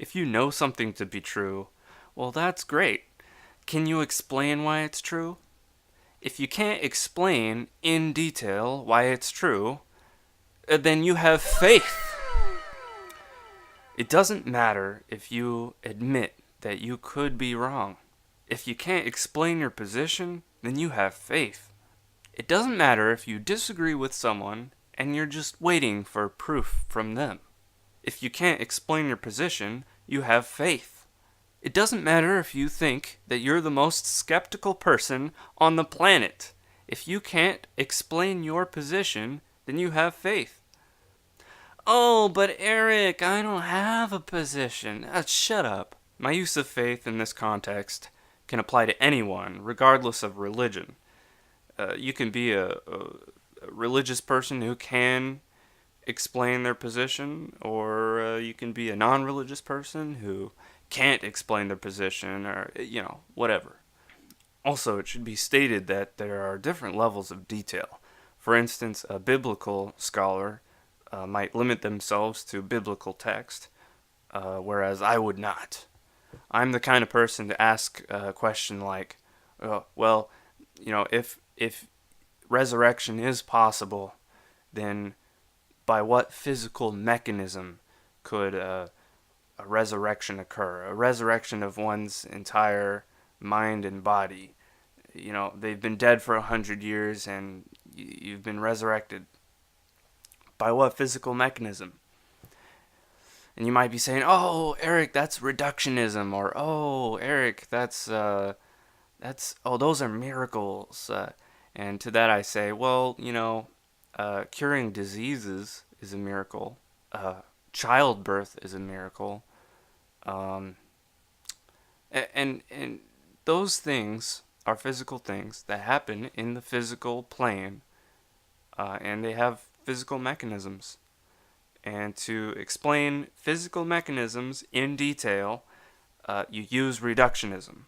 If you know something to be true, well, that's great. Can you explain why it's true? If you can't explain in detail why it's true, then you have faith. It doesn't matter if you admit that you could be wrong. If you can't explain your position, then you have faith. It doesn't matter if you disagree with someone and you're just waiting for proof from them. If you can't explain your position, you have faith. It doesn't matter if you think that you're the most skeptical person on the planet. If you can't explain your position, then you have faith. Oh, but Eric, I don't have a position. Shut up. My use of faith in this context can apply to anyone, regardless of religion. You can be a religious person who can explain their position, or you can be a non-religious person who can't explain their position, or, whatever. Also, it should be stated that there are different levels of detail. For instance, a biblical scholar might limit themselves to biblical text, whereas I would not. I'm the kind of person to ask a question like, if resurrection is possible, then by what physical mechanism could a resurrection occur? A resurrection of one's entire mind and body. They've been dead for 100 years and you've been resurrected. By what physical mechanism? And you might be saying, "Oh, Eric, that's reductionism," or "Oh, Eric, those are miracles." And to that I say, well, curing diseases is a miracle. Childbirth is a miracle. And those things are physical things that happen in the physical plane, and they have physical mechanisms. And to explain physical mechanisms in detail, you use reductionism.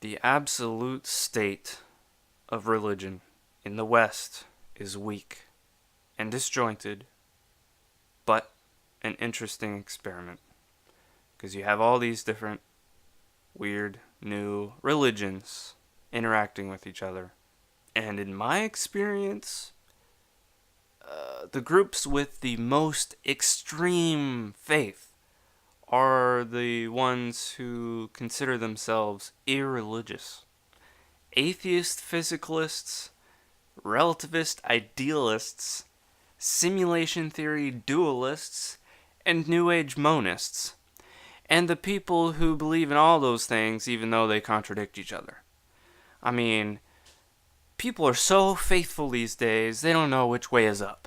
The absolute state of religion in the West is weak and disjointed, but an interesting experiment. Because you have all these different weird new religions interacting with each other. And in my experience, the groups with the most extreme faith are the ones who consider themselves irreligious. Atheist physicalists, relativist idealists, simulation theory dualists, and New Age monists. And the people who believe in all those things even though they contradict each other. I mean, people are so faithful these days, they don't know which way is up.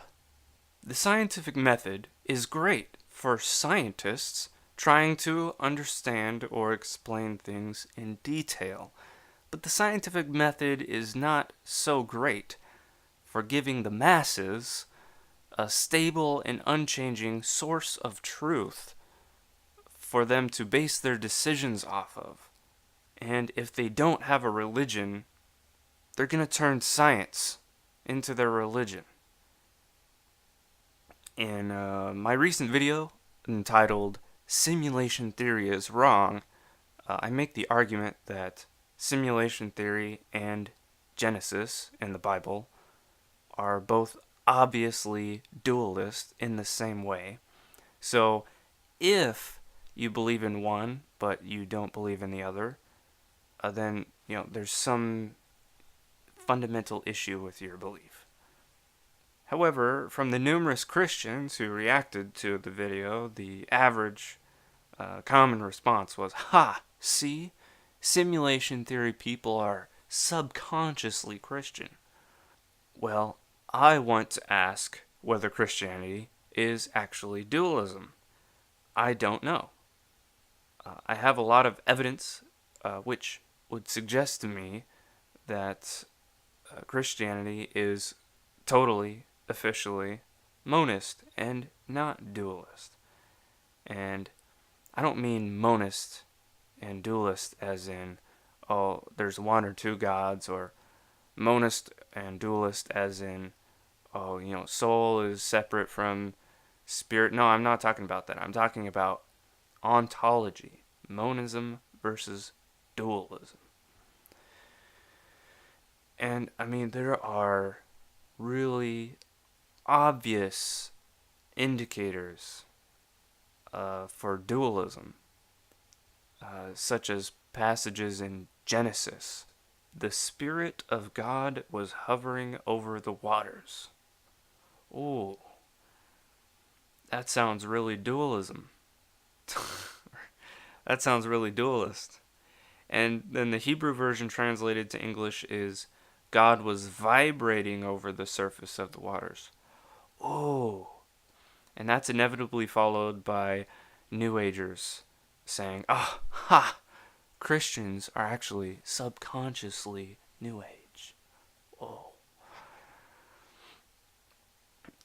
The scientific method is great for scientists trying to understand or explain things in detail, but the scientific method is not so great for giving the masses a stable and unchanging source of truth for them to base their decisions off of. And if they don't have a religion, they're going to turn science into their religion. In my recent video entitled "Simulation Theory is Wrong," I make the argument that simulation theory and Genesis in the Bible are both obviously dualist in the same way. So if you believe in one but you don't believe in the other, then there's some fundamental issue with your belief. However, from the numerous Christians who reacted to the video, the average common response was, "Ha! See? Simulation theory people are subconsciously Christian." Well, I want to ask whether Christianity is actually dualism. I don't know. I have a lot of evidence which would suggest to me that Christianity is totally, officially monist and not dualist. And I don't mean monist and dualist as in, there's one or two gods, or monist and dualist as in, soul is separate from Spirit, no, I'm not talking about that. I'm talking about ontology, monism versus dualism. And I mean, there are really obvious indicators for dualism, such as passages in Genesis. The Spirit of God was hovering over the waters. Ooh, that sounds really dualism. That sounds really dualist. And then the Hebrew version translated to English is God was vibrating over the surface of the waters. Oh, and that's inevitably followed by New Agers saying, ah, ha, Christians are actually subconsciously New Age. Oh.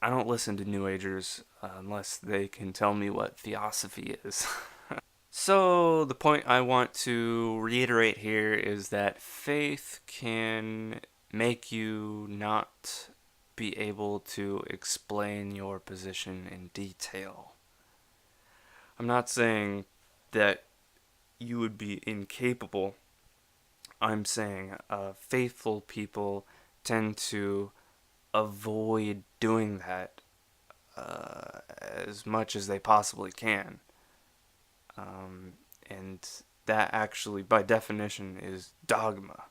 I don't listen to New Agers unless they can tell me what theosophy is. So, the point I want to reiterate here is that faith can make you not be able to explain your position in detail. I'm not saying that you would be incapable. I'm saying faithful people tend to avoid doing that as much as they possibly can. And that actually, by definition, is dogma.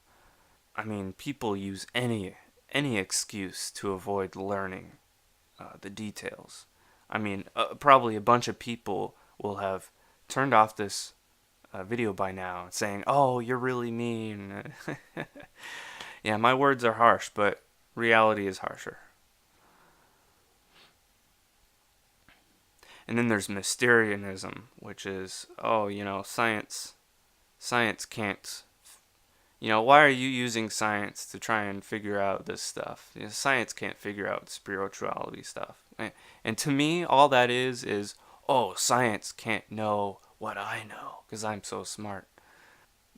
I mean, people use any excuse to avoid learning the details. I mean, probably a bunch of people will have turned off this video by now, saying, "Oh, you're really mean." Yeah, my words are harsh, but reality is harsher. And then there's Mysterianism, which is, oh, science can't. Why are you using science to try and figure out this stuff? Science can't figure out spirituality stuff. And to me, all that is, oh, science can't know what I know because I'm so smart.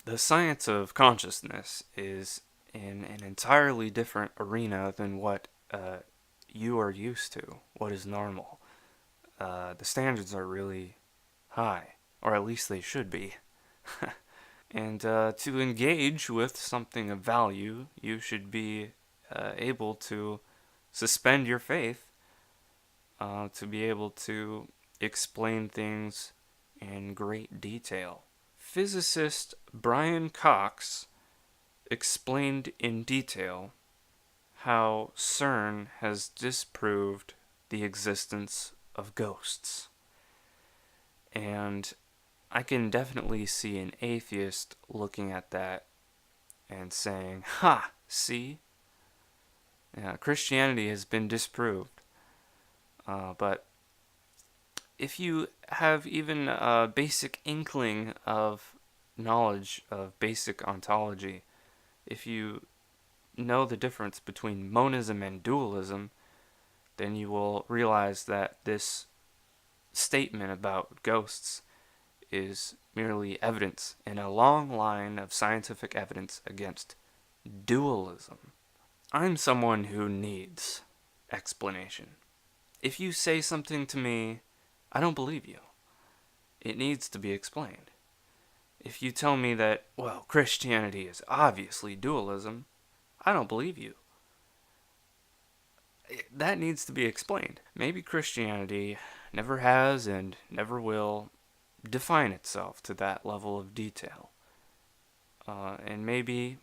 The science of consciousness is in an entirely different arena than what you are used to, what is normal. The standards are really high, or at least they should be. And to engage with something of value, you should be able to suspend your faith to be able to explain things in great detail. Physicist Brian Cox explained in detail how CERN has disproved the existence of ghosts. And I can definitely see an atheist looking at that and saying, "Ha, see? Christianity has been disproved." But if you have even a basic inkling of knowledge of basic ontology, if you know the difference between monism and dualism, then you will realize that this statement about ghosts is merely evidence in a long line of scientific evidence against dualism. I'm someone who needs explanation. If you say something to me, I don't believe you. It needs to be explained. If you tell me that, well, Christianity is obviously dualism, I don't believe you. That needs to be explained. Maybe Christianity never has and never will define itself to that level of detail. And maybe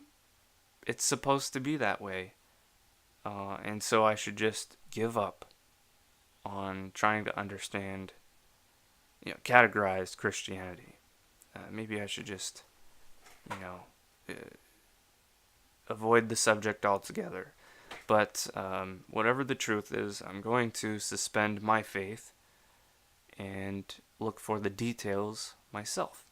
it's supposed to be that way. And so I should just give up on trying to understand, categorized Christianity. Maybe I should just, avoid the subject altogether. But whatever the truth is, I'm going to suspend my faith and look for the details myself.